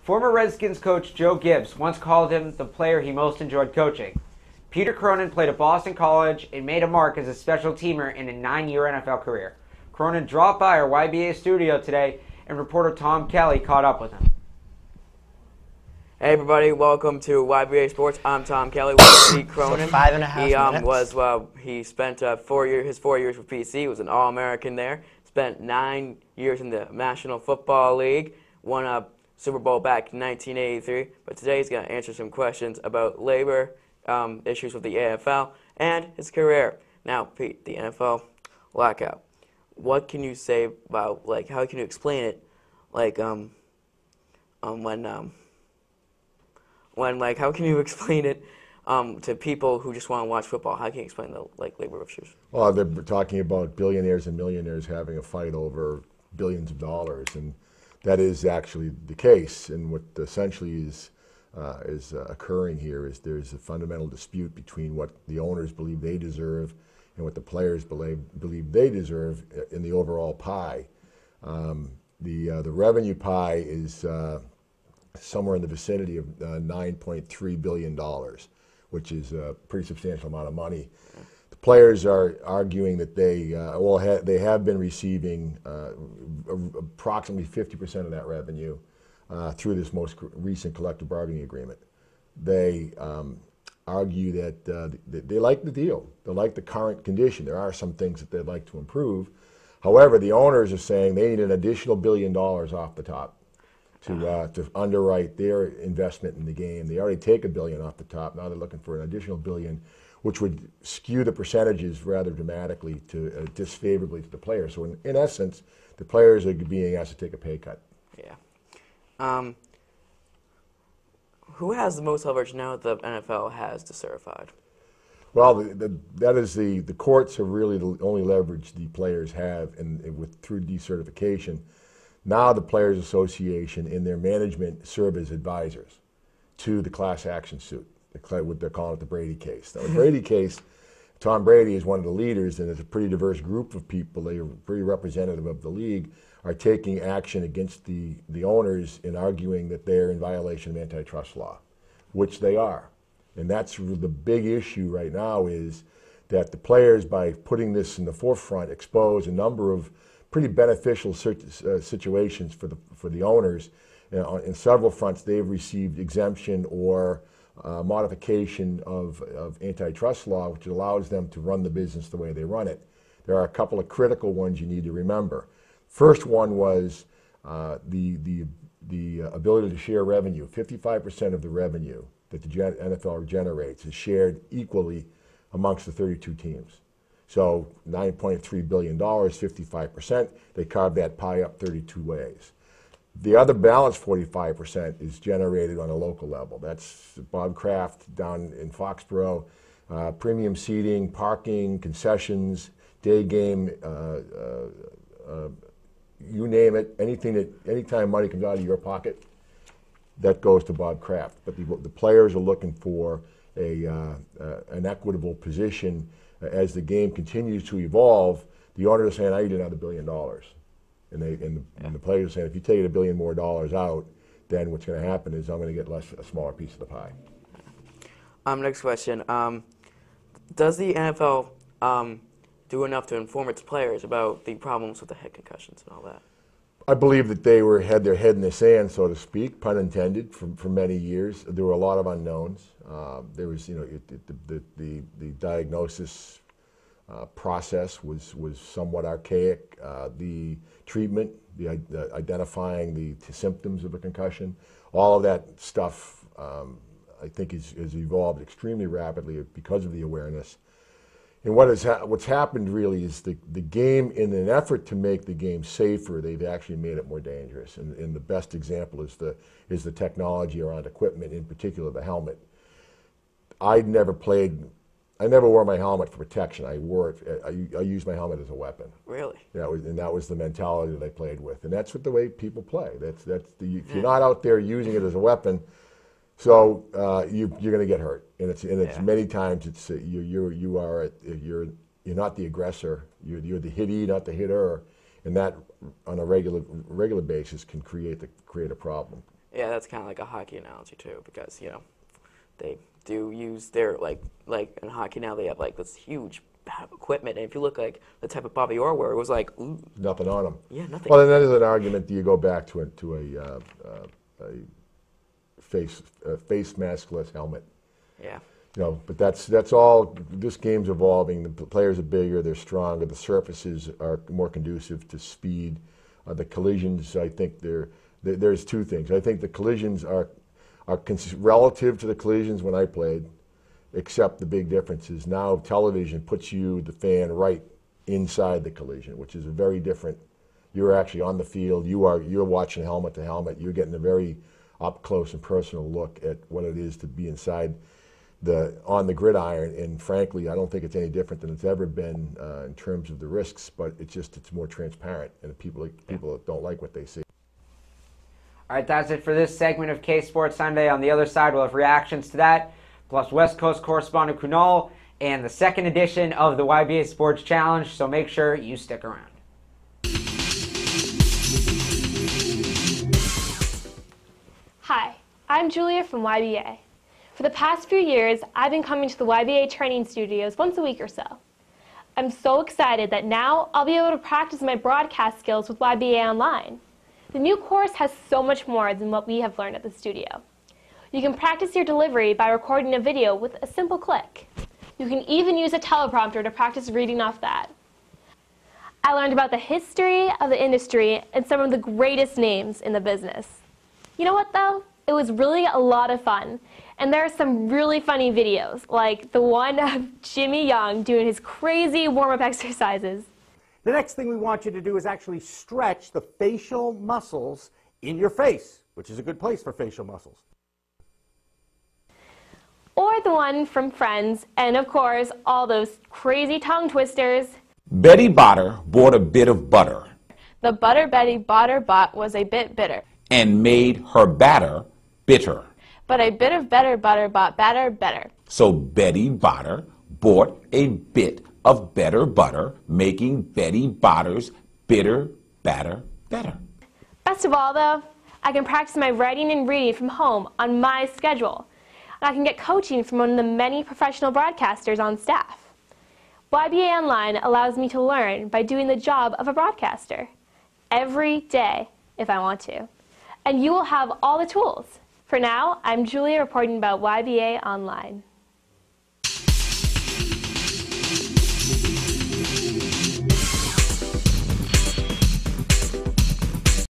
Former Redskins coach Joe Gibbs once called him the player he most enjoyed coaching. Peter Cronin played at Boston College and made a mark as a special teamer in a 9-year NFL career. Cronin dropped by our YBA studio today, and reporter Tom Kelly caught up with him. Hey everybody, welcome to YBA Sports. I'm Tom Kelly with Pete Cronin. So 5.5 minutes. He spent his 4 years with PC. He was an All-American there. Spent 9 years in the National Football League. Won a Super Bowl back in 1983. But today he's going to answer some questions about labor issues with the AFL and his career. Now, Pete, the NFL lockout. What can you say about, how can you explain it, how can you explain it to people who just want to watch football? How can you explain the labor issues? Well, they're talking about billionaires and millionaires having a fight over billions of dollars, and that is actually the case. And what essentially is occurring here is there's a fundamental dispute between what the owners believe they deserve and what the players believe they deserve in the overall pie. The revenue pie is somewhere in the vicinity of $9.3 billion, which is a pretty substantial amount of money. The players are arguing that they have been receiving approximately 50% of that revenue through this most recent collective bargaining agreement. They argue that they like the deal. They like the current condition. There are some things that they'd like to improve. However, the owners are saying they need an additional $1 billion off the top to underwrite their investment in the game. They already take $1 billion off the top. Now they're looking for an additional $1 billion, which would skew the percentages rather dramatically to disfavorably to the players. So in essence, the players are being asked to take a pay cut. Yeah. Who has the most leverage now that the NFL has decertified? Well, the courts have really the only leverage the players have through decertification. Now the Players Association and their management serve as advisors to the class action suit. What they're calling it the Brady case. Now, the Brady case, Tom Brady is one of the leaders, and it's a pretty diverse group of people. They are pretty representative of the league, are taking action against the owners in arguing that they're in violation of antitrust law, which they are. And that's the big issue right now, is that the players, by putting this in the forefront, expose a number of pretty beneficial situations for the owners. In several fronts, they've received exemption or modification of antitrust law, which allows them to run the business the way they run it. There are a couple of critical ones you need to remember. First one was the ability to share revenue. 55% of the revenue that the NFL generates is shared equally amongst the 32 teams. So $9.3 billion, 55%, they carved that pie up 32 ways. The other balance, 45%, is generated on a local level. That's Bob Kraft down in Foxborough, premium seating, parking, concessions, day game, you name it, anytime money comes out of your pocket, that goes to Bob Kraft. But the players are looking for an equitable position. As the game continues to evolve, the owners are saying, I need another $1 billion. And the players are saying, if you take $1 billion more out, then what's going to happen is I'm going to get a smaller piece of the pie. Next question. Does the NFL do enough to inform its players about the problems with the head concussions and all that? I believe that they had their head in the sand, so to speak, pun intended, for many years. There were a lot of unknowns. There was, the diagnosis process was somewhat archaic. The treatment, the identifying the symptoms of a concussion, all of that stuff, I think, has evolved extremely rapidly because of the awareness. And what's happened really is the game, in an effort to make the game safer, they've actually made it more dangerous. And the best example is the technology around equipment, in particular the helmet. I never wore my helmet for protection. I used my helmet as a weapon. Really? That was the mentality that I played with. And that's the way people play. If you're not out there using it as a weapon, so you're going to get hurt. And it's many times you're not the aggressor. You're the hittee, not the hitter, and that on a regular basis can create a problem. Yeah, that's kind of like a hockey analogy too, because they do use their like in hockey now they have like this huge equipment, and if you look like the type of Bobby Orr where it was like ooh, nothing on them. Yeah, nothing. Well, and that is an argument. Do you go back to a face maskless helmet? Yeah. But that's all. This game's evolving. The players are bigger, they're stronger. The surfaces are more conducive to speed. The collisions, I think there's two things. I think the collisions are relative to the collisions when I played, except the big difference is now television puts you, the fan, right inside the collision, which is a very different. You're actually on the field. You're watching helmet to helmet. You're getting a very up close and personal look at what it is to be inside on the gridiron. And frankly, I don't think it's any different than it's ever been in terms of the risks. But it's more transparent, and people don't like what they see. All right, that's it for this segment of K Sports Sunday. On the other side, we'll have reactions to that, plus West Coast correspondent Kunal, and the second edition of the YBA Sports Challenge. So make sure you stick around. Hi, I'm Julia from YBA. For the past few years, I've been coming to the YBA training studios once a week or so. I'm so excited that now I'll be able to practice my broadcast skills with YBA Online. The new course has so much more than what we have learned at the studio. You can practice your delivery by recording a video with a simple click. You can even use a teleprompter to practice reading off that. I learned about the history of the industry and some of the greatest names in the business. You know what though? It was really a lot of fun. And there are some really funny videos, like the one of Jimmy Young doing his crazy warm-up exercises. The next thing we want you to do is actually stretch the facial muscles in your face, which is a good place for facial muscles. Or the one from Friends, and of course, all those crazy tongue twisters. Betty Botter bought a bit of butter. The butter Betty Botter bought was a bit bitter. And made her batter bitter. But a bit of better butter bought batter better. So Betty Botter bought a bit of better butter, making Betty Botter's bitter batter better. Best of all though, I can practice my writing and reading from home on my schedule. And I can get coaching from one of the many professional broadcasters on staff. YBA Online allows me to learn by doing the job of a broadcaster every day if I want to. And you will have all the tools. For now, I'm Julia reporting about YBA Online.